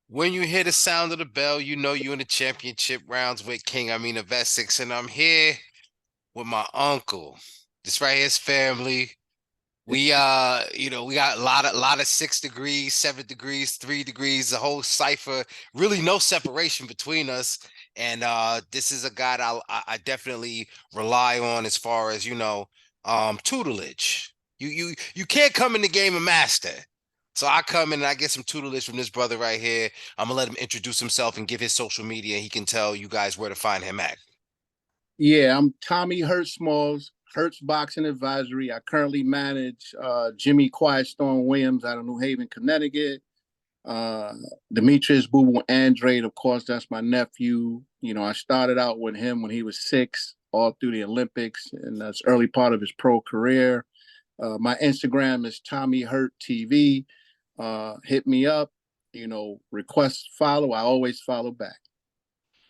When you hear the sound of the bell, you know you're in the championship rounds with King Amin of Essex, and I'm here with my uncle. This right here's family. We got a lot of 6 degrees, 7 degrees, 3 degrees, the whole cipher. Really no separation between us. And this is a guy that I definitely rely on as far as, tutelage. You can't come in the game a master. So I come in and I get some tutelage from this brother right here. I'm gonna let him introduce himself and give his social media. He can tell you guys where to find him at. Yeah, I'm Tommy Hertz Smalls, Hertz Boxing Advisory. I currently manage Jimmy Quiet Storm Williams out of New Haven, Connecticut. Uh, Demetrius Boo Boo Andrade, of course, that's my nephew. You know, I started out with him when he was 6, all through the Olympics, and that's early part of his pro career. My Instagram is Tommy Hurt TV. Hit me up, request follow. I always follow back.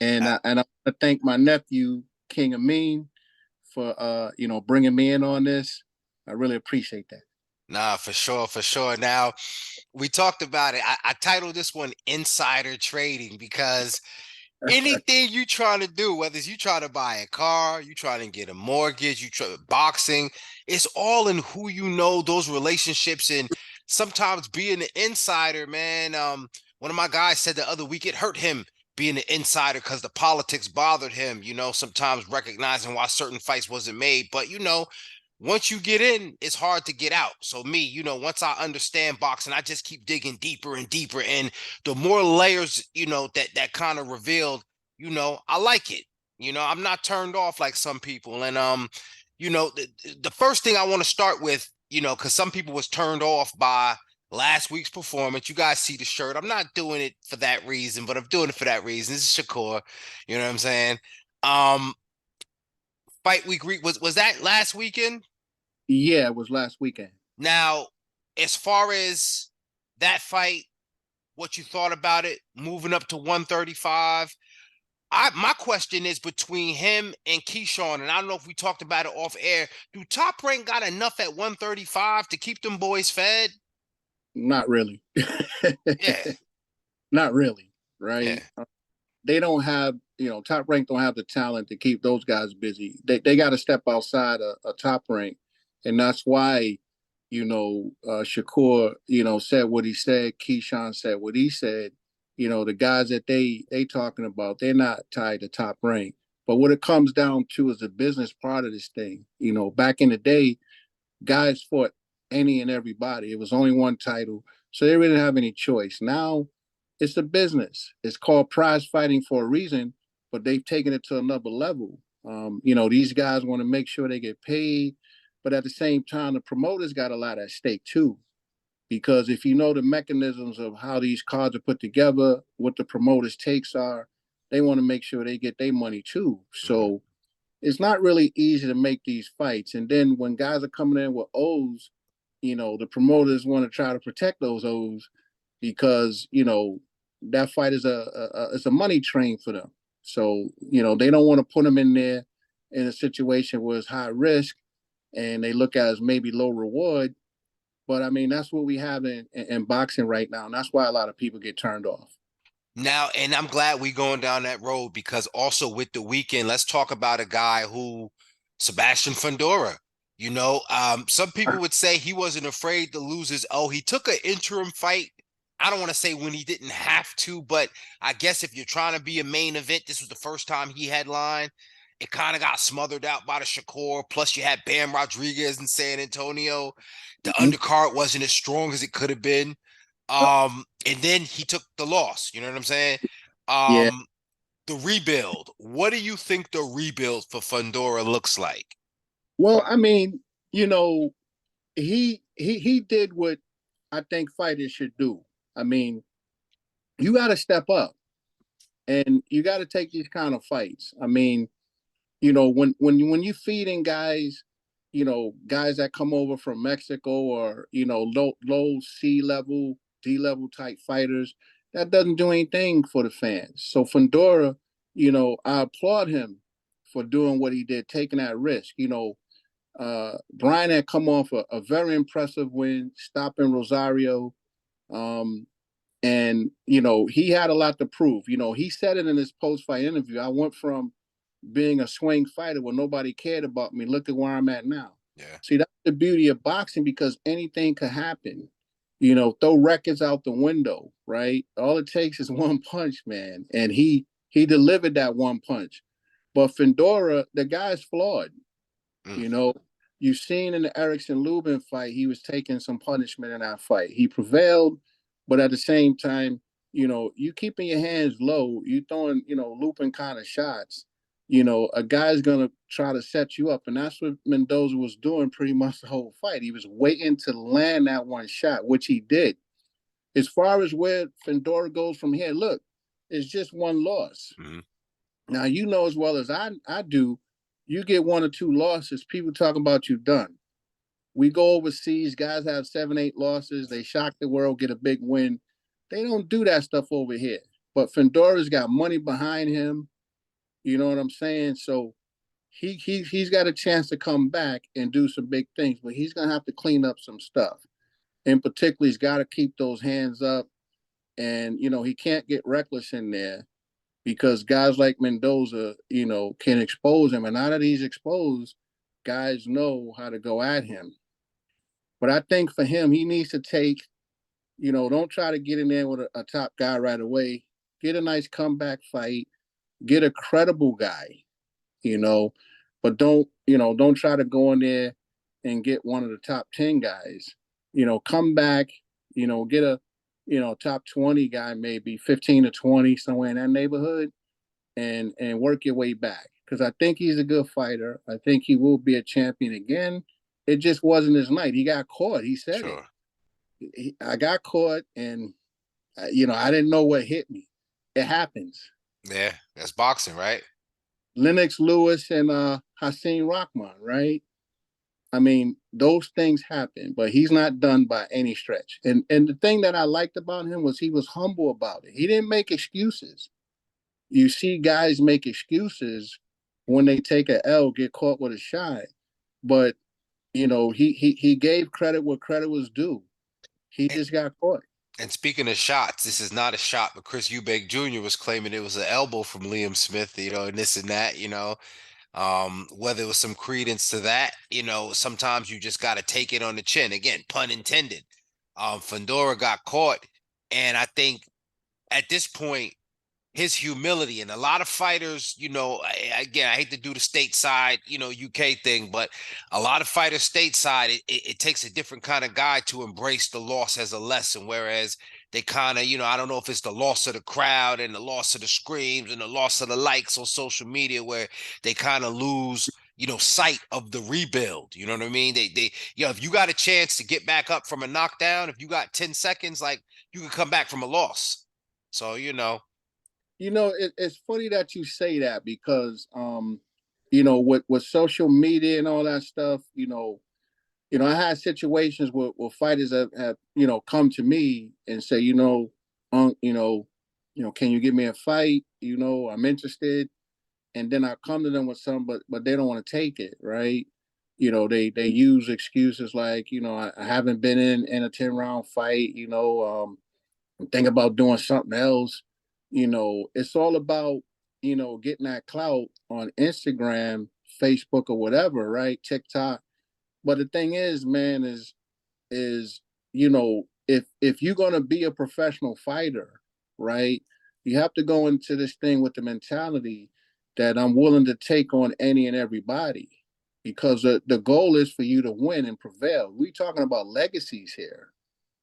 And I want to thank my nephew King Amin for bringing me in on this. I really appreciate that. Nah, for sure, for sure. Now, we talked about it. I titled this one Insider Trading because anything you trying to do, whether it's you trying to buy a car, you trying to get a mortgage, you try boxing, it's all in who you know, those relationships, and sometimes being an insider, man. One of my guys said the other week it hurt him being an insider because the politics bothered him, sometimes recognizing why certain fights wasn't made. But once you get in, it's hard to get out. So me, once I understand boxing, I just keep digging deeper and deeper. And the more layers, that kind of revealed, I like it. I'm not turned off like some people. And the first thing I want to start with, because some people was turned off by last week's performance. You guys see the shirt. I'm not doing it for that reason, but I'm doing it for that reason. This is Shakur. You know what I'm saying? Um, Fight week was that last weekend? Yeah, it was last weekend. Now, as far as that fight, what you thought about it, moving up to 135. My question is between him and Keyshawn, and I don't know if we talked about it off air. Do Top Rank got enough at 135 to keep them boys fed? Not really. Yeah, Not really, yeah. right? They don't have, Top Rank don't have the talent to keep those guys busy. They got to step outside a Top Rank, and that's why, Shakur, said what he said. Keyshawn said what he said. The guys that they talking about, they're not tied to Top Rank. But what it comes down to is the business part of this thing. Back in the day, guys fought any and everybody. It was only one title, so they really didn't have any choice. Now it's a business. It's called prize fighting for a reason, but they've taken it to another level. These guys want to make sure they get paid, but at the same time, the promoters got a lot at stake too. Because if you know the mechanisms of how these cards are put together, what the promoters' takes are, they want to make sure they get their money too. Mhm. So it's not really easy to make these fights. And then when guys are coming in with O's, the promoters want to try to protect those O's because that fight is a money train for them. So they don't want to put them in there in a situation where it's high risk and they look at as maybe low reward. But I mean that's what we have in boxing right now, and that's why a lot of people get turned off. Now, and I'm glad we going down that road because also with the weekend, let's talk about a guy who Sebastian Fundora. Some people would say he wasn't afraid to lose his. Oh, he took an interim fight. I don't want to say when he didn't have to, but I guess if you're trying to be a main event, this was the first time he headlined. It kind of got smothered out by the Shakur. Plus, you had Bam Rodriguez in San Antonio. The Mm-hmm. undercard wasn't as strong as it could have been. And then he took the loss. You know what I'm saying? Yeah. Um, the rebuild. What do you think the rebuild for Fundora looks like? Well, I mean, you know, he did what I think fighters should do. I mean, you got to step up and you got to take these kind of fights. I mean, when you feeding guys, guys that come over from Mexico or low C level, D level type fighters, that doesn't do anything for the fans. So Fundora, I applaud him for doing what he did, taking that risk. Brian had come off a very impressive win, stopping Rosario. And, he had a lot to prove. He said it in his post-fight interview. I went from being a swing fighter where nobody cared about me. Look at where I'm at now. Yeah. See, that's the beauty of boxing, because anything could happen. Throw records out the window, right? All it takes is one punch, man. And he delivered that one punch. But Fundora, the guy's flawed. Mm. You know, you've seen in the Erickson Lubin fight, he was taking some punishment in that fight. He prevailed, but at the same time, you keeping your hands low, you throwing, looping kind of shots. A guy's gonna try to set you up, and that's what Mendoza was doing pretty much the whole fight. He was waiting to land that one shot, which he did. As far as where Fundora goes from here, look, it's just one loss. Mm-hmm. Now, as well as I do, you get one or two losses, people talk about you done. We go overseas, guys have 7, 8 losses, they shock the world, get a big win. They don't do that stuff over here. But Fundora's got money behind him. You know what I'm saying? So he's got a chance to come back and do some big things, but he's gonna have to clean up some stuff. In particular, he's got to keep those hands up, and he can't get reckless in there, because guys like Mendoza, can expose him. And now that he's exposed, guys know how to go at him. But I think for him, he needs to take, don't try to get in there with a top guy right away. Get a nice comeback fight. Get a credible guy, but don't try to go in there and get one of the top 10 guys. Come back, get a, top 20 guy, maybe 15 to 20, somewhere in that neighborhood, and work your way back. Because I think he's a good fighter. I think he will be a champion again. It just wasn't his night. He got caught. He said Sure. it. I got caught, and I didn't know what hit me. It happens. Yeah, that's boxing, right? Lennox Lewis and Hasim Rahman, right? I mean, those things happen, but he's not done by any stretch. And the thing that I liked about him was he was humble about it. He didn't make excuses. You see guys make excuses when they take a L, get caught with a shot. But he gave credit where credit was due. He just got caught. And speaking of shots, this is not a shot, but Chris Eubank Jr. was claiming it was an elbow from Liam Smith, and this and that, whether it was some credence to that, sometimes you just got to take it on the chin. Again, pun intended. Fundora got caught. And I think at this point, his humility, and a lot of fighters, again, I hate to do the stateside, UK thing, but a lot of fighters stateside, it takes a different kind of guy to embrace the loss as a lesson. Whereas they kind of, I don't know if it's the loss of the crowd and the loss of the screams and the loss of the likes on social media, where they kind of lose, sight of the rebuild. You know what I mean? They, if you got a chance to get back up from a knockdown, if you got 10 seconds, like, you can come back from a loss. So, It's funny that you say that, because with social media and all that stuff, I had situations where fighters have come to me and say, can you give me a fight? I'm interested. And then I come to them with some, but they don't want to take it, right? They use excuses like, I haven't been in a 10-round fight, I'm thinking about doing something else. It's all about, getting that clout on Instagram, Facebook, or whatever, right? TikTok. But the thing is, man, is if you're gonna be a professional fighter, right, you have to go into this thing with the mentality that I'm willing to take on any and everybody, because the goal is for you to win and prevail. We're talking about legacies here.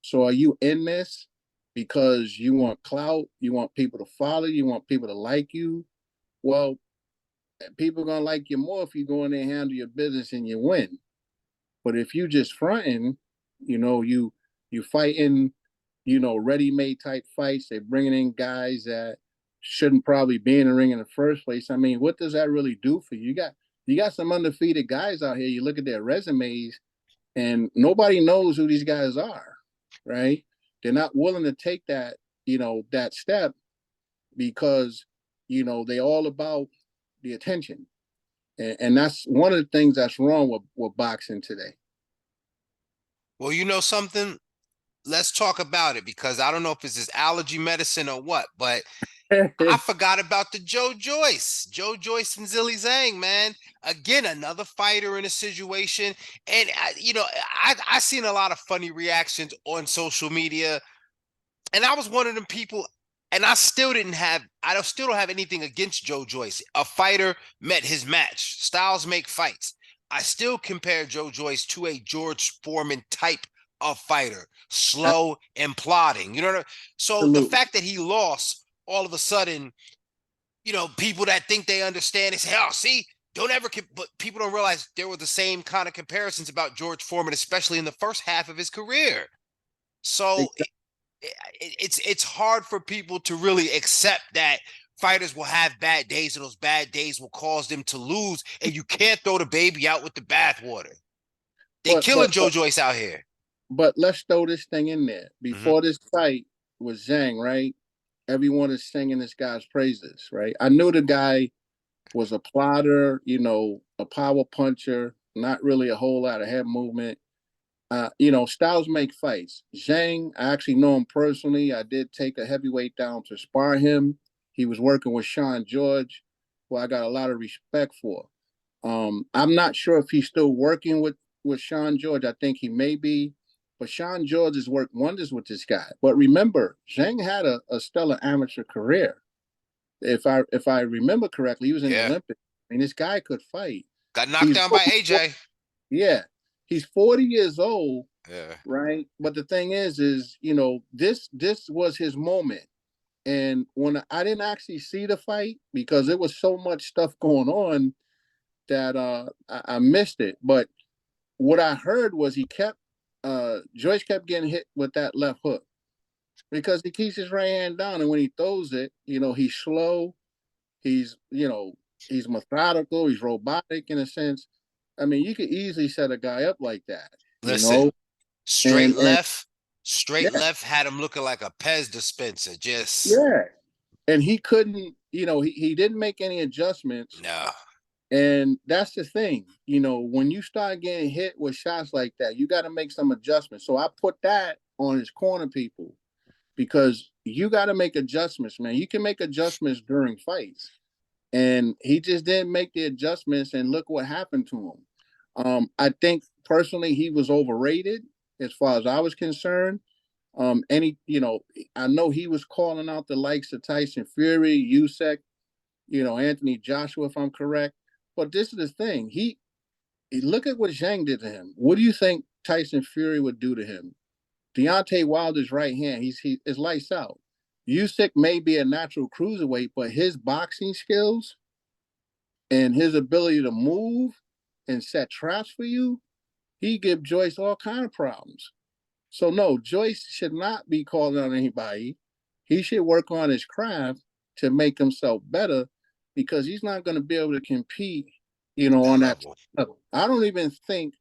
So are you in this because you want clout, you want people to follow you want people to like you? Well, people are gonna like you more if you go in there and handle your business and you win. But if you just fronting, you fighting, ready-made type fights. They're bringing in guys that shouldn't probably be in the ring in the first place. I mean, what does that really do for you? You got some undefeated guys out here. You look at their resumes, and nobody knows who these guys are, right? They're not willing to take that step, because, they all about the attention. And that's one of the things that's wrong with boxing today. Well, you know something? Let's talk about it because I don't know if it's this allergy medicine or what, but I forgot about the Joe Joyce and Zhang, man. Again, another fighter in a situation. And, I seen a lot of funny reactions on social media. And I was one of them people, and I still don't have anything against Joe Joyce. A fighter met his match. Styles make fights. I still compare Joe Joyce to a George Foreman type of fighter, slow and plodding. You know what I mean? So the Absolutely. fact that he lost all of a sudden, people that think they understand, they say, oh, see, don't ever, but people don't realize there were the same kind of comparisons about George Foreman, especially in the first half of his career. So Exactly. it's hard for people to really accept that fighters will have bad days and those bad days will cause them to lose, and you can't throw the baby out with the bathwater. They But killing but Joe but Joyce out here. but let's throw this thing in there. Mm-hmm. Before this fight with Zhang, right? Everyone is singing this guy's praises, right? I knew the guy was a plotter, a power puncher, not really a whole lot of head movement. Styles make fights. Zhang, I actually know him personally. I did take a heavyweight down to spar him. He was working with Sean George, who I got a lot of respect for. I'm not sure if he's still working with Sean George. I think he may be, but Sean George has worked wonders with this guy. But remember, Zhang had a stellar amateur career. If I remember correctly, he was in the Yeah, Olympics. I mean, this guy could fight. got knocked He's down by AJ. yeah, he's 40 years old, Yeah, right? But the thing is, this was his moment. And when I didn't actually see the fight because there was so much stuff going on that I missed it. But what I heard was Joyce kept getting hit with that left hook because he keeps his right hand down, and when he throws it, he's slow, he's he's methodical, he's robotic in a sense. I mean, you could easily set a guy up like that, listen, and straight yeah, left had him looking like a Pez dispenser. Just yeah, and he couldn't, he didn't make any adjustments. no. And that's the thing, when you start getting hit with shots like that, you got to make some adjustments. So I put that on his corner people because you got to make adjustments, man. You can make adjustments during fights. And he just didn't make the adjustments, and look what happened to him. I think personally he was overrated as far as I was concerned. I know he was calling out the likes of Tyson Fury, Usyk, Anthony Joshua, if I'm correct. But this is the thing. He look at what Zhang did to him. What do you think Tyson Fury would do to him? Deontay Wilder's right hand, he is lights out. Usyk may be a natural cruiserweight, but his boxing skills and his ability to move and set traps for you, he give Joyce all kind of problems. So no, Joyce should not be calling on anybody. He should work on his craft to make himself better because he's not going to be able to compete, That on that level. level. I don't even think,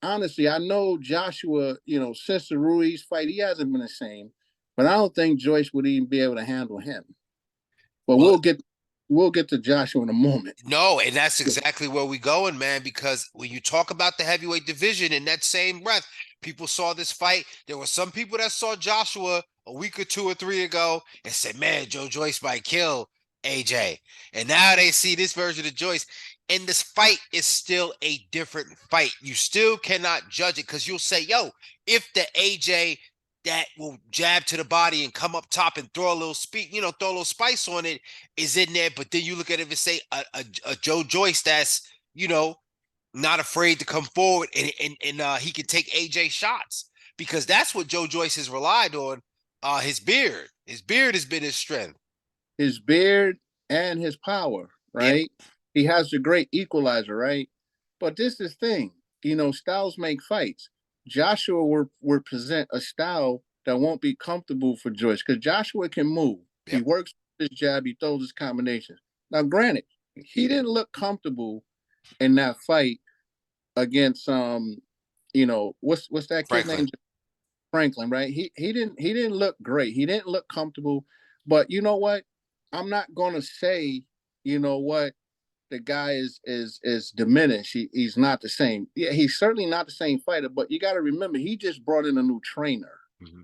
honestly, I know Joshua, since the Ruiz fight, he hasn't been the same, but I don't think Joyce would even be able to handle him. But Well, we'll get to Joshua in a moment. no, and that's exactly where we going, man. Because when you talk about the heavyweight division in that same breath, people saw this fight. There were some people that saw Joshua a week or two or three ago and said, "Man, Joe Joyce might kill AJ." And now they see this version of Joyce, and this fight is still a different fight. You still cannot judge it because you'll say, "Yo, if the AJ that will jab to the body and come up top and throw a little throw a little spice on it is in there." But then you look at it and say a Joe Joyce that's, not afraid to come forward and he can take AJ shots because that's what Joe Joyce has relied on. His beard. His beard has been his strength. His beard and his power, Yep. right? He has the great equalizer, right? But this is the thing, styles make fights. Joshua will present a style that won't be comfortable for Joyce because Joshua can move. He Yep. works his jab, he throws his combinations. Now, granted, he didn't look comfortable in that fight against what's that kid Franklin. name? Franklin, right? He didn't look great. He didn't look comfortable. But you know what? I'm not gonna say, you know what? the guy is diminished. He's not the same. Yeah, he's certainly not the same fighter, but you got to remember he just brought in a new trainer. Mm-hmm.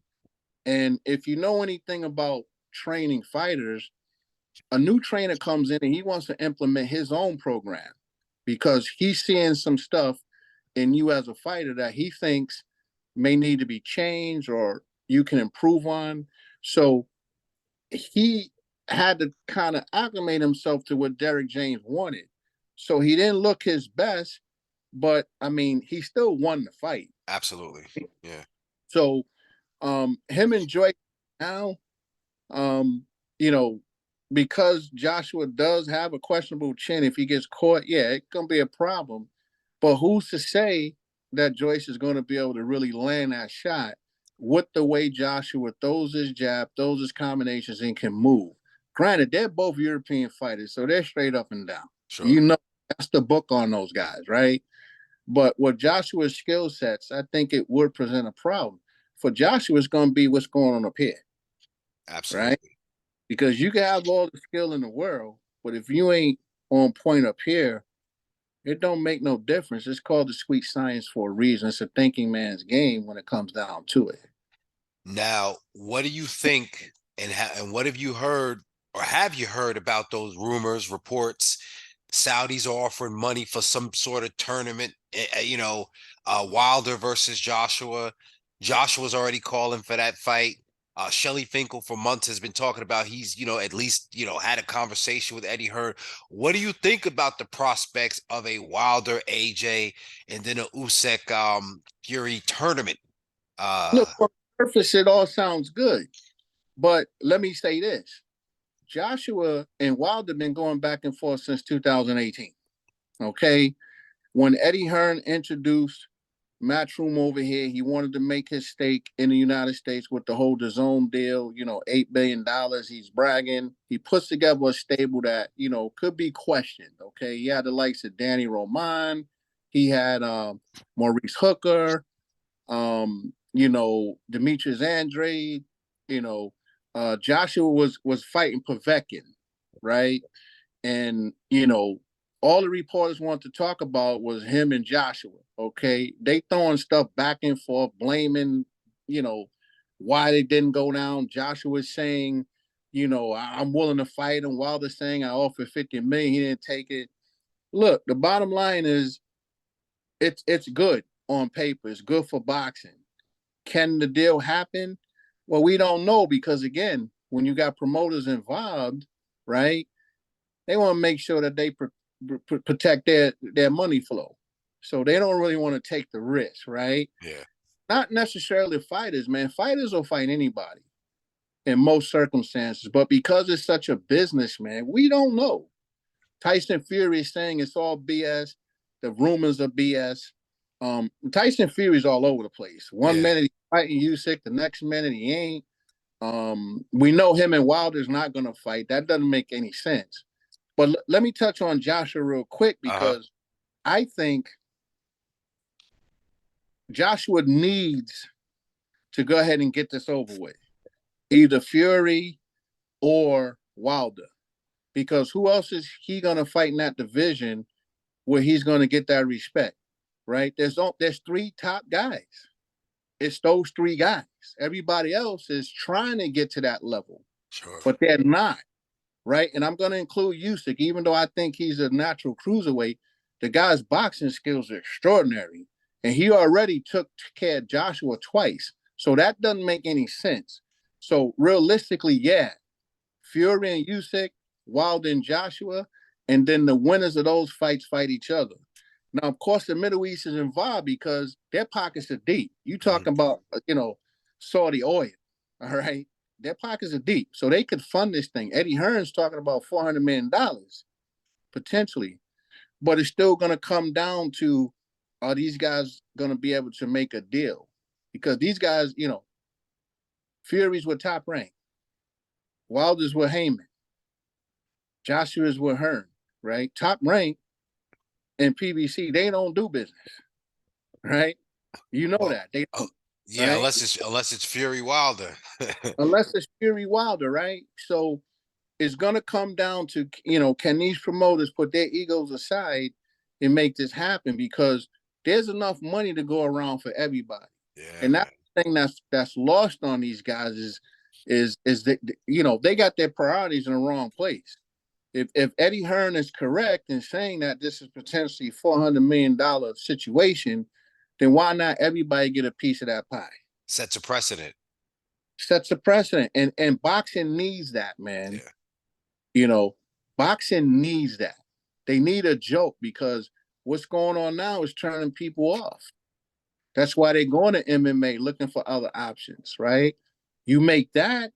And if you know anything about training fighters, a new trainer comes in and he wants to implement his own program because he's seeing some stuff in you as a fighter that he thinks may need to be changed or you can improve on. So he had to kind of acclimate himself to what Derek James wanted. So he didn't look his best, but I mean, he still won the fight. Absolutely. Yeah. So him and Joyce now, you know, because Joshua does have a questionable chin, if he gets caught, yeah, it's gonna be a problem. But who's to say that Joyce is going to be able to really land that shot with the way Joshua throws his jab, throws his combinations, and can move? Granted, they're both European fighters, so they're straight up and down. Sure. You know, that's the book on those guys, right? But with Joshua's skill sets, I think it would present a problem. For Joshua, it's going to be what's going on up here, right? Absolutely. Because you can have all the skill in the world, but if you ain't on point up here, it don't make no difference. It's called the sweet science for a reason. It's a thinking man's game when it comes down to it. Now, what do you think, and what have you heard, or have you heard about those rumors, reports? Saudis are offering money for some sort of tournament. Wilder versus Joshua. Joshua's already calling for that fight. Shelly Finkel for months has been talking about he's, at least, had a conversation with Eddie Hearn. What do you think about the prospects of a Wilder AJ and then a Usyk Fury tournament? Look, on the surface, it all sounds good. But let me say this. Joshua and Wilder been going back and forth since 2018. Okay. When Eddie Hearn introduced Matchroom over here, he wanted to make his stake in the United States with the whole DAZN deal, $8 billion. He's bragging. He puts together a stable that, could be questioned. Okay. He had the likes of Danny Roman. He had Maurice Hooker, Demetrius Andrade, Joshua was fighting Povetkin, right? And all the reporters want to talk about was him and Joshua. Okay, they throwing stuff back and forth, blaming, why they didn't go down. Joshua saying, I'm willing to fight him. Wilder saying I offered 50 million, he didn't take it. Look, the bottom line is, it's good on paper. It's good for boxing. Can the deal happen? Well, we don't know because again, when you got promoters involved, right? They want to make sure that they protect their money flow. So they don't really want to take the risk, right? Yeah. Not necessarily fighters, man. Fighters will fight anybody in most circumstances, but because it's such a business, man, we don't know. Tyson Fury is saying it's all BS. The rumors are BS. Tyson Fury's all over the place. One minute he's fighting Usyk, the next minute he ain't. We know him and Wilder's not going to fight. That doesn't make any sense. But let me touch on Joshua real quick because I think Joshua needs to go ahead and get this over with. Either Fury or Wilder. Because who else is he going to fight in that division where he's going to get that respect, right? There's three top guys. It's those three guys. Everybody else is trying to get to that level, but they're not, right? And I'm going to include Usyk, even though I think he's a natural cruiserweight. The guy's boxing skills are extraordinary, and he already took care of Joshua twice, so that doesn't make any sense. So realistically, yeah, Fury and Usyk, Wilder and Joshua, and then the winners of those fights fight each other. Now, of course, the Middle East is involved because their pockets are deep. You talk about, Saudi oil, all right? Their pockets are deep, so they could fund this thing. Eddie Hearn's talking about $400 million, potentially. But it's still going to come down to, are these guys going to be able to make a deal? Because these guys, Fury's with Top Rank. Wilder's with Heyman. Joshua's with Hearn, right? Top Rank and PBC, they don't do business, right? You know that. They don't, yeah, right? unless it's Fury Wilder. Unless it's Fury Wilder, right? So it's going to come down to, can these promoters put their egos aside and make this happen? Because there's enough money to go around for everybody. Yeah, And man. that's the thing that's lost on these guys is that, they got their priorities in the wrong place. If Eddie Hearn is correct in saying that this is potentially $400 million situation, then why not everybody get a piece of that pie? Sets a precedent. Sets a precedent. And boxing needs that, man. Yeah. You know, boxing needs that. They need a joke because what's going on now is turning people off. That's why they're going to MMA looking for other options, right? You make that,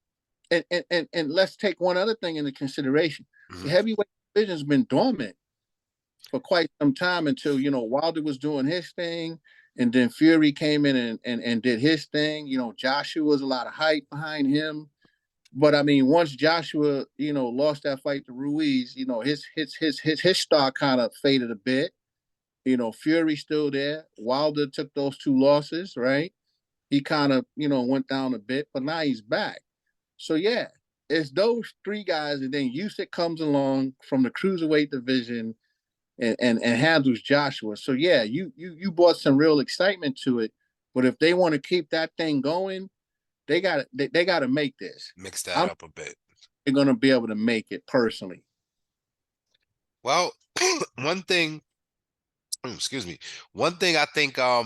and let's take one other thing into consideration. The Mhm. heavyweight division's been dormant for quite some time until, Wilder was doing his thing, and then Fury came in and did his thing. Joshua was a lot of hype behind him. But I mean, once Joshua, lost that fight to Ruiz, his star kind of faded a bit. Fury's still there. Wilder took those two losses, right? He kind of, went down a bit, but now he's back. So yeah, it's those three guys, and then Usyk comes along from the cruiserweight division and handles Joshua. So yeah, you brought some real excitement to it. But if they want to keep that thing going, they got to make this. Mix that I'm up a bit. They're going to be able to make it personally. Well, one thing, excuse me, one thing I think, or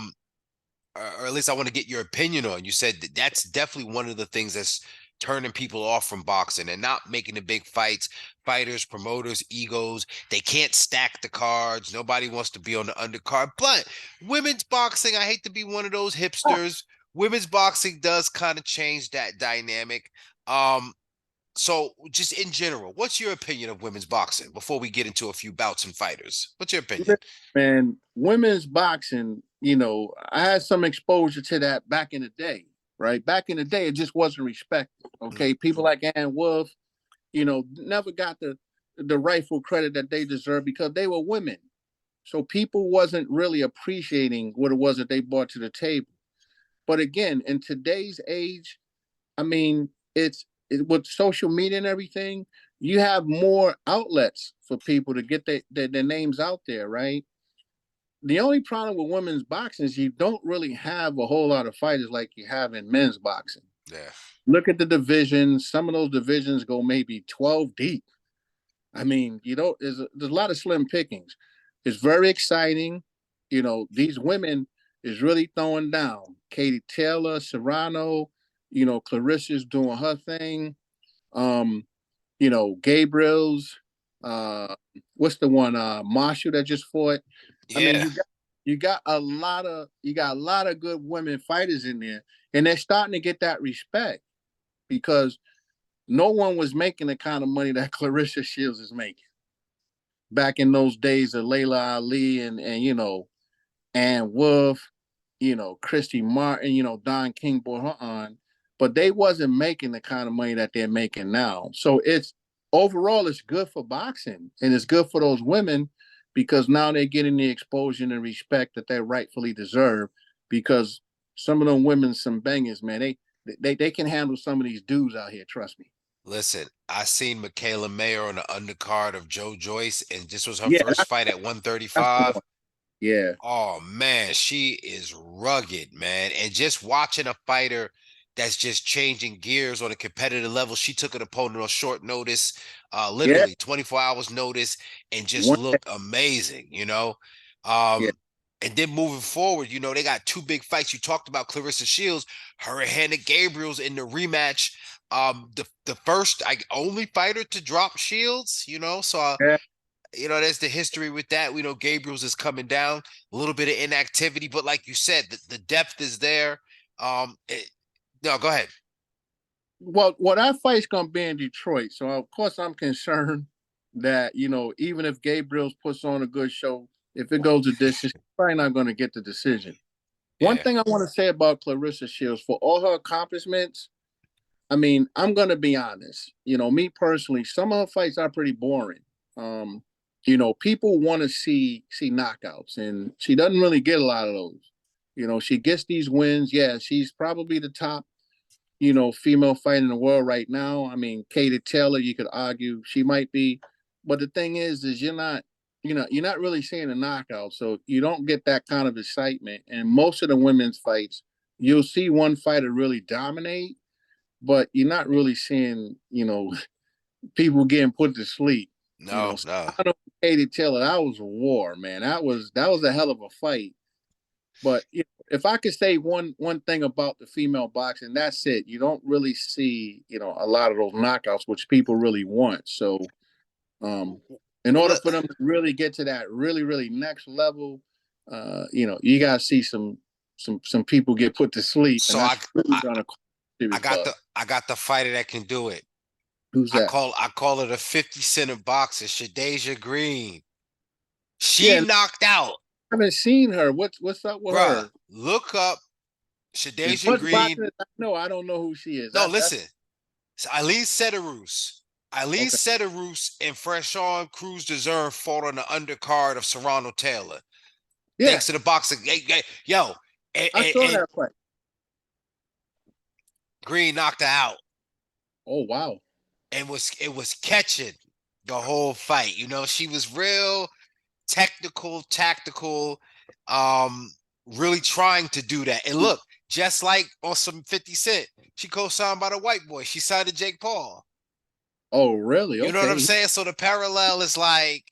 at least I want to get your opinion on. You said that's definitely one of the things that's turning people off from boxing and not making the big fights. Fighters, promoters, egos, they can't stack the cards. Nobody wants to be on the undercard. But women's boxing, I hate to be one of those hipsters. Women's boxing does kind of change that dynamic. Um, so just in general, what's your opinion of women's boxing before we get into a few bouts and fighters? What's your opinion? Man, women's boxing, I had some exposure to that back in the day, right? Back in the day, it just wasn't respected. Okay. People like Ann Wolf, never got the rightful credit that they deserve because they were women. So people wasn't really appreciating what it was that they brought to the table. But again, in today's age, I mean, with social media and everything, you have more outlets for people to get their names out there, right? The only problem with women's boxing is you don't really have a whole lot of fighters like you have in men's boxing. Yeah. Look at the divisions. Some of those divisions go maybe 12 deep. I mean, there's a lot of slim pickings. It's very exciting. These women is really throwing down. Katie Taylor, Serrano, Clarissa's doing her thing. Gabriel's, what's the one, Marshall that just fought. I mean, Yeah. you got a lot of good women fighters in there, and they're starting to get that respect because no one was making the kind of money that Clarissa Shields is making back in those days of Layla Ali and Ann Wolf, Christy Martin, Don King brought her on, but they wasn't making the kind of money that they're making now. So overall it's good for boxing and it's good for those women because now they're getting the exposure and respect that they rightfully deserve because some of them women, some bangers, man, they can handle some of these dudes out here, trust me. Listen, I seen Michaela Mayer on the undercard of Joe Joyce, and this was her Yeah, first fight at that's the 135. one. Yeah. Oh man, she is rugged, man. And just watching a fighter that's just changing gears on a competitive level. She took an opponent on short notice, Yeah. literally 24 hours notice, and just One, looked amazing. yeah. And then moving forward, they got two big fights. You talked about Clarissa Shields, her and Hannah Gabriel's in the rematch. The first only fighter to drop Shields. So Yeah. there's the history with that. We know Gabriel's is coming down, a little bit of inactivity, but like you said, the depth is there. No, go ahead. Well, that fight's gonna be in Detroit, so of course I'm concerned that even if Gabriel's puts on a good show, if it goes a distance, he's probably not gonna get the decision. One Yeah, thing I want to say about Clarissa Shields, for all her accomplishments, I mean, I'm gonna be honest. Me personally, some of her fights are pretty boring. Um, people want to see knockouts, and she doesn't really get a lot of those. She gets these wins. Yeah, she's probably the top female fight in the world right now. I mean, Katie Taylor, you could argue she might be, but the thing is you're not really seeing a knockout, so you don't get that kind of excitement. And most of the women's fights, you'll see one fighter really dominate, but you're not really seeing, people getting put to sleep. No, So no. I know Katie Taylor, that was a war, man. That was a hell of a fight. But if I could say one thing about the female boxing, that's it. You don't really see, a lot of those knockouts, which people really want. So, in order Look, for them to really get to that really, really next level, you gotta see some people get put to sleep, and so that's really gonna cause serious buzz. I got the fighter that can do it. Who's that? I call it a 50 Cent of boxing, Shadasia Green. She Yeah, knocked out, I haven't seen her. What's up with bruh. her? Look up As Shadasia much Green. boxing as I know, I don't know who she is. No, That's listen. It's Eileen Sedarus. Eileen okay. Sedarus and Fresh-On Cruz Deserve fought on the undercard of Serrano Taylor. Yeah, Thanks to the boxing. Yo, I saw and that fight. Green knocked her out. Oh wow. And it was catching the whole fight. She was real technical, tactical, really trying to do that. And look, just like on some 50 Cent, she co-signed by the white boy. She signed to Jake Paul. Oh really? You know what I'm Okay. saying? So the parallel is like,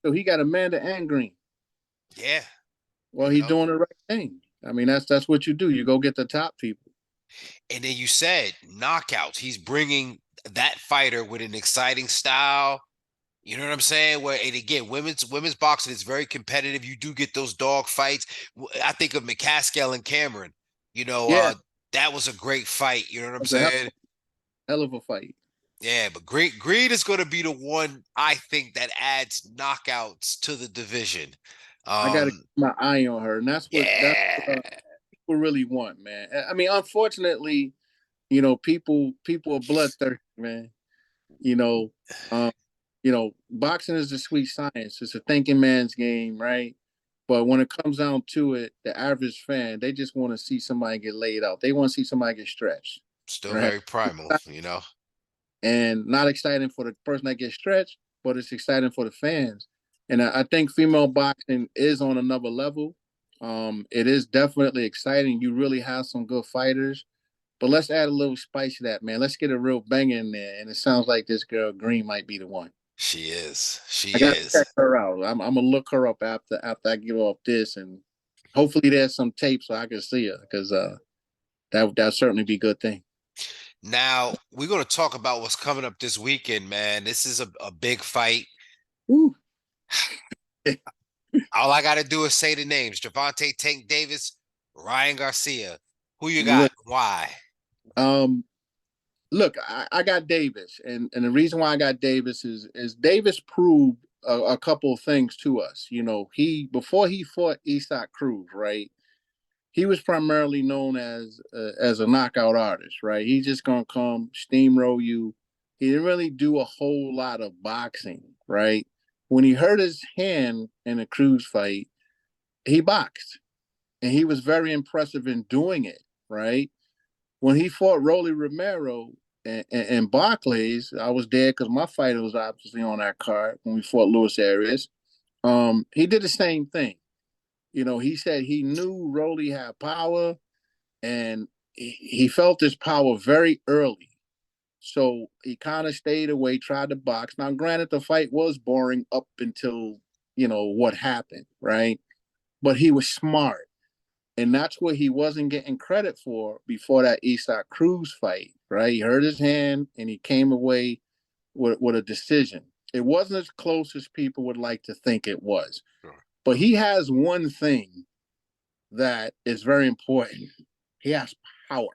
So he got Amanda and Green. yeah, Well, he's doing the right thing. I mean, that's what you do. You go get the top people. And then you said knockouts. He's bringing that fighter with an exciting style. You know what I'm saying? Where, and again, women's boxing is very competitive. You do get those dog fights. I think of McCaskill and Cameron. You know, Yeah, that was a great fight. You know what I'm that's a saying? hell of a fight. Yeah, but Greed is going to be the one I think that adds knockouts to the division. I got to keep my eye on her, and that's what Yeah, people really want, man. I mean, unfortunately, people are bloodthirsty, man. You know, um, boxing is a sweet science. It's a thinking man's game, right? But when it comes down to it, the average fan, they just want to see somebody get laid out. They want to see somebody get stretched, still right? very primal. You know. And not exciting for the person that gets stretched, but it's exciting for the fans. And I think female boxing is on another level. It is definitely exciting. You really have some good fighters, but let's add a little spice to that, man. Let's get a real bang in there. And it sounds like this girl Green might be the one. She is. She I gotta is. check her out. I'm gonna look her up after I get off this, and hopefully there's some tape so I can see her because that certainly be a good thing. Now we're going to talk about what's coming up this weekend, man. This is a big fight. Woo. All I got to do is say the names: Javante Tank Davis, Ryan Garcia. Who you got? Look, Why? um, look, I got Davis, and the reason why I got Davis is Davis proved a couple of things to us. He before he fought Isaac Cruz, right? He was primarily known as a knockout artist, right? He's just gonna come steamroll you. He didn't really do a whole lot of boxing, right? When he hurt his hand in a Cruz fight, he boxed, and he was very impressive in doing it, right? When he fought Rolly Romero and Barclays, I was there because my fighter was obviously on that card when we fought Luis Arias. He did the same thing. He said he knew Rolly had power, and he felt his power very early. So he kind of stayed away, tried to box. Now, granted, the fight was boring up until, what happened, right? But he was smart. And that's what he wasn't getting credit for before that Isaac Cruz fight, right? He hurt his hand and he came away with a decision. It wasn't as close as people would like to think it was. Sure. But he has one thing that is very important. He has power.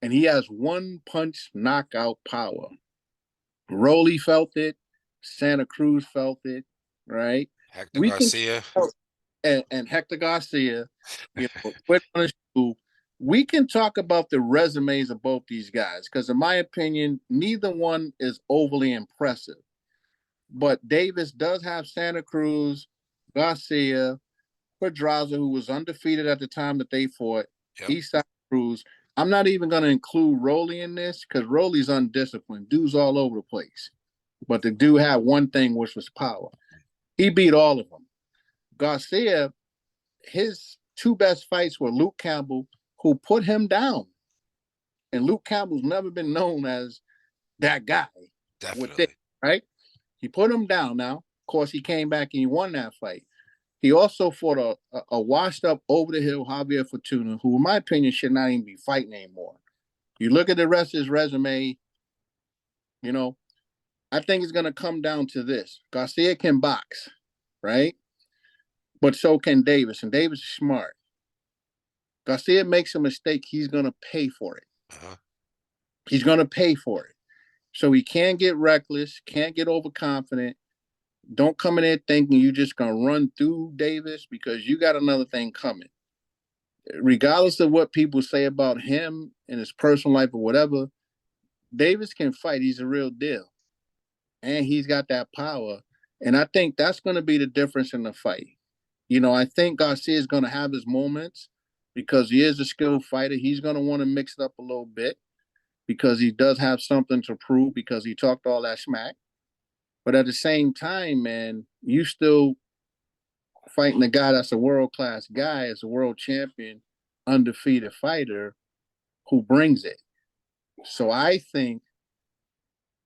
And he has one punch knockout power. Rolly felt it. Santa Cruz felt it, right? Hector We can Garcia. and Hector Garcia, quick on the we can talk about the resumes of both these guys because, in my opinion, neither one is overly impressive. But Davis does have Santa Cruz, Garcia, Pedraza, who was undefeated at the time that they fought, Yep. Isaac Cruz. I'm not even going to include Rolly in this because Rolly's undisciplined. Dude's all over the place. But the dude had one thing, which was power. He beat all of them. Garcia, his two best fights were Luke Campbell, who put him down. And Luke Campbell's never been known as that guy. With it, Definitely. right? He put him down now. Of course, he came back and he won that fight. He also fought a washed up over the hill Javier Fortuna, who, in my opinion, should not even be fighting anymore. You look at the rest of his resume, you know, I think it's going to come down to this. Garcia can box, right? But so can Davis. And Davis is smart. Garcia makes a mistake, he's going to pay for it. Uh-huh. He's going to pay for it. So he can't get reckless, can't get overconfident. Don't come in there thinking you're just going to run through Davis because you got another thing coming. Regardless of what people say about him and his personal life or whatever, Davis can fight. He's a real deal. And he's got that power. And I think that's going to be the difference in the fight. You know, I think Garcia is going to have his moments because he is a skilled fighter. He's going to want to mix it up a little bit because he does have something to prove because he talked all that smack. But at the same time, man, you still fighting a guy that's a world-class guy, as a world champion, undefeated fighter who brings it. So I think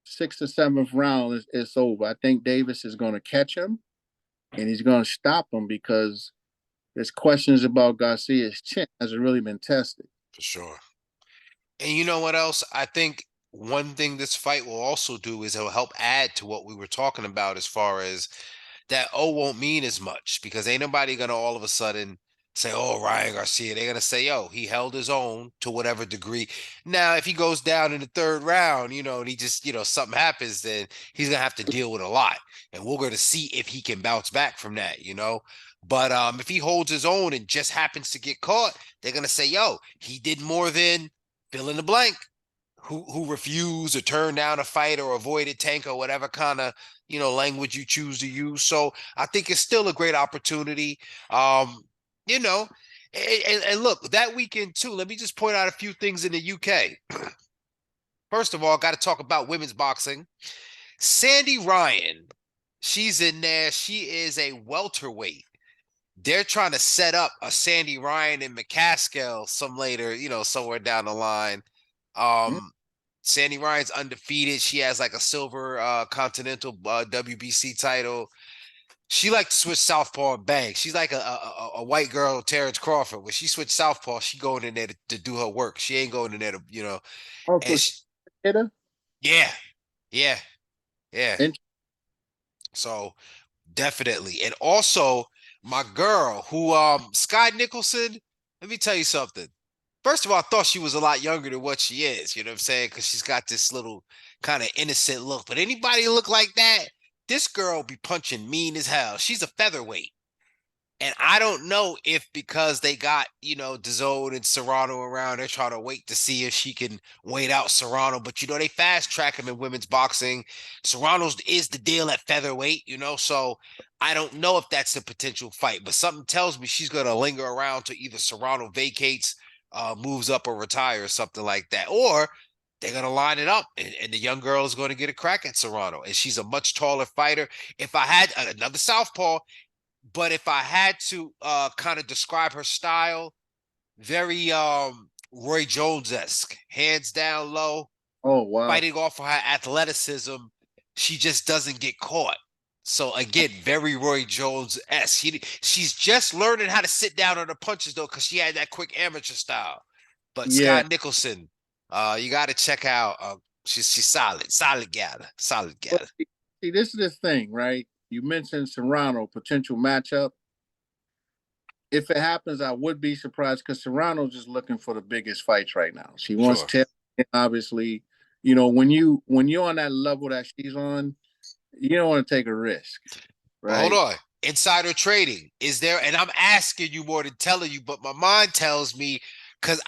6th or 7th round is over. I think Davis is going to catch him and he's going to stop him because there's questions about Garcia's chin. Hasn't really been tested. For sure. And you know what else? I think one thing this fight will also do is it'll help add to what we were talking about as far as that won't mean as much because ain't nobody gonna all of a sudden say, oh, Ryan Garcia. They're gonna say, yo, he held his own to whatever degree. Now, if he goes down in the 3rd round, and he just, something happens, then he's gonna have to deal with a lot. And we're gonna see if he can bounce back from that. But if he holds his own and just happens to get caught, they're gonna say, yo, he did more than fill in the blank. Who refused or turned down a fight or avoided tank or whatever kind of language you choose to use. So I think it's still a great opportunity. You know, and look, that weekend too, let me just point out a few things in the UK. First of all, got to talk about women's boxing. Sandy Ryan, she's in there. She is a welterweight. They're trying to set up a Sandy Ryan and McCaskill some later, somewhere down the line. Sandy Ryan's undefeated. She has like a silver continental WBC title. She likes to switch southpaw and bang. She's like a white girl, Terrence Crawford. When she switched southpaw, she going in there to do her work. She ain't going in there to. Oh, so And she, hitter? yeah, yeah, yeah. And So definitely. And also my girl who Skye Nicolson, let me tell you something. First of all, I thought she was a lot younger than what she is, you know what I'm saying? Because she's got this little kind of innocent look. But anybody look like that, this girl be punching mean as hell. She's a featherweight. And I don't know if because they got, DAZN and Serrano around, they're trying to wait to see if she can wait out Serrano. But, they fast track him in women's boxing. Serrano's is the deal at featherweight, so I don't know if that's a potential fight. But something tells me she's going to linger around till either Serrano vacates, moves up or retires, something like that. Or they're going to line it up and the young girl is going to get a crack at Serrano. And she's a much taller fighter. If I had another southpaw, but if I had to kind of describe her style, very Roy Jones-esque, hands down low, oh wow. fighting off of her athleticism, she just doesn't get caught. So again, very Roy Jones-esque. She's just learning how to sit down on the punches though, because she had that quick amateur style. But Yeah. Scott Nicholson, you got to check out. She's solid gal, solid gal. Well, see, this is the thing, right? You mentioned Serrano potential matchup. If it happens, I would be surprised because Serrano's just looking for the biggest fights right now. She wants Sure. to, obviously, when you're on that level that she's on, you don't want to take a risk, But right? hold on. Insider trading. Is there, and I'm asking you more than telling you, but my mind tells me, because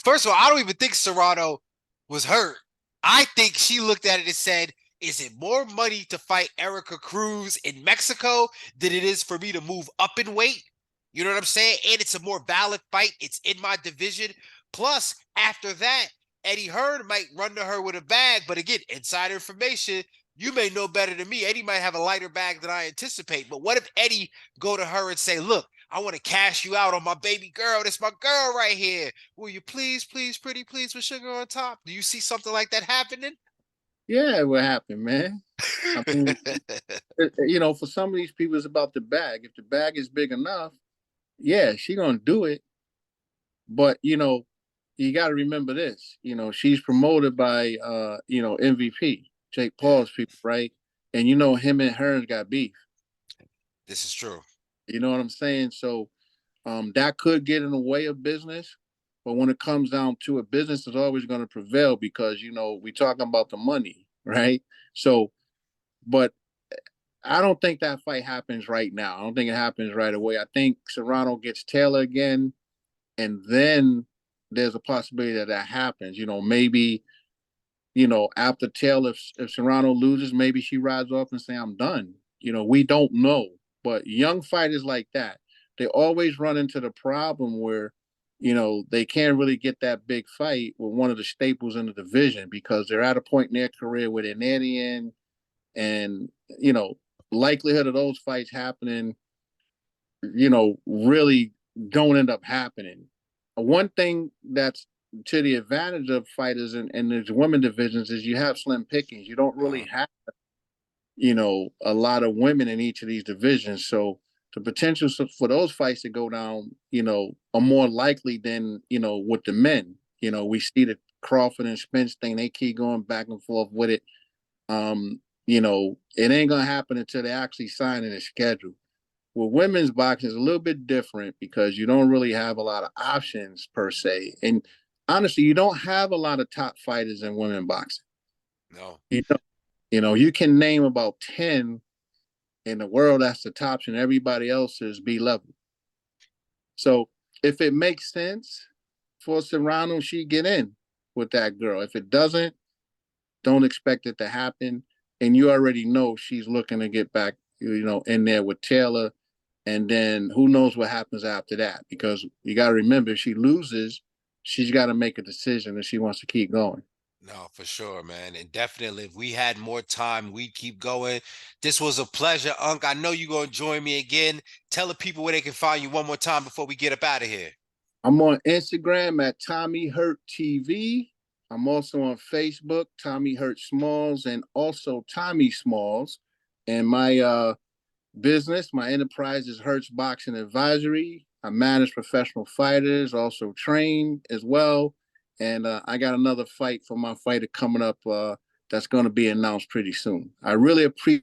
first of all, I don't even think Serrano was hurt. I think she looked at it and said, is it more money to fight Erica Cruz in Mexico than it is for me to move up in weight? You know what I'm saying? And it's a more valid fight. It's in my division. Plus, after that, Eddie Hearn might run to her with a bag. But again, inside information, you may know better than me. Eddie might have a lighter bag than I anticipate. But what if Eddie go to her and say, look, I want to cash you out on my baby girl. That's my girl right here. Will you please, please, pretty please with sugar on top? Do you see something like that happening? Yeah, it will happen, man. I mean, for some of these people, it's about the bag. If the bag is big enough, yeah, she gonna do it. But you got to remember this. She's promoted by MVP, Jake Paul's people, right? And him and her got beef. This is true. You know what I'm saying? So that could get in the way of business. But when it comes down to it, business is always going to prevail because we talking about the money, right? So, but I don't think that fight happens right now. I don't think it happens right away. I think Serrano gets Taylor again, and then there's a possibility that happens. Maybe after Taylor, if Serrano loses, maybe she rides off and say, "I'm done." We don't know. But young fighters like that, they always run into the problem where, they can't really get that big fight with one of the staples in the division because they're at a point in their career where they're near the end, and likelihood of those fights happening, really don't end up happening. One thing that's to the advantage of fighters in these women divisions is you have slim pickings. You don't really have, a lot of women in each of these divisions. So the potential for those fights to go down, are more likely than, with the men. We see the Crawford and Spence thing, they keep going back and forth with it. It ain't gonna happen until they actually sign in a schedule. With women's boxing is a little bit different because you don't really have a lot of options per se. And honestly, you don't have a lot of top fighters in women boxing. No. You can name about 10 in the world that's the tops and everybody else is B level. So if it makes sense for Serrano, she get in with that girl. If it doesn't, don't expect it to happen. And you already know she's looking to get back, in there with Taylor. And then who knows what happens after that? Because you got to remember, if she loses, she's got to make a decision if she wants to keep going. No, for sure, man. And definitely, if we had more time, we'd keep going. This was a pleasure, Unc. I know you're going to join me again. Tell the people where they can find you one more time before we get up out of here. I'm on Instagram at Tommy Hurt TV. I'm also on Facebook, Tommy Hurt Smalls, and also Tommy Smalls. And my business, my enterprise is Hurts Boxing Advisory. I manage professional fighters, also train as well. And I got another fight for my fighter coming up that's going to be announced pretty soon. I really appreciate